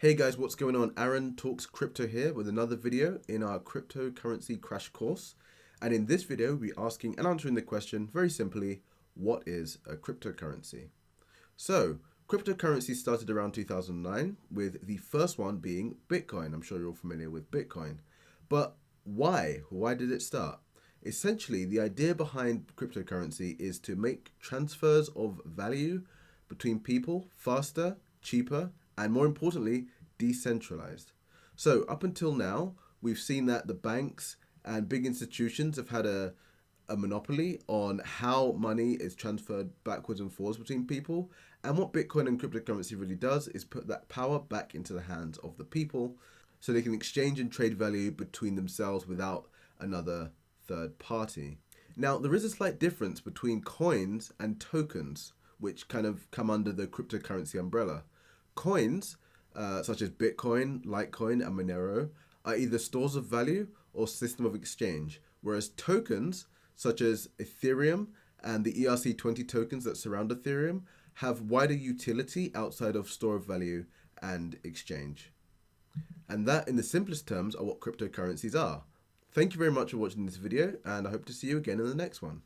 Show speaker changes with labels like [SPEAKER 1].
[SPEAKER 1] Hey guys, what's going on? Aaron Talks Crypto here with another video in our cryptocurrency crash course. And in this video, we're asking and answering the question very simply, what is a cryptocurrency? So, cryptocurrency started around 2009 with the first one being Bitcoin. I'm sure you're all familiar with Bitcoin. But why? Why did it start? Essentially, the idea behind cryptocurrency is to make transfers of value between people faster, cheaper, and more importantly, decentralized. So, up until now, we've seen that the banks and big institutions have had a monopoly on how money is transferred backwards and forwards between people. And what Bitcoin and cryptocurrency really does is put that power back into the hands of the people so they can exchange and trade value between themselves without another third party. Now, there is a slight difference between coins and tokens, which kind of come under the cryptocurrency umbrella. Coins, such as Bitcoin, Litecoin, and Monero, are either stores of value or system of exchange, whereas tokens, such as Ethereum and the ERC20 tokens that surround Ethereum, have wider utility outside of store of value and exchange. And that, in the simplest terms, are what cryptocurrencies are. Thank you very much for watching this video, and I hope to see you again in the next one.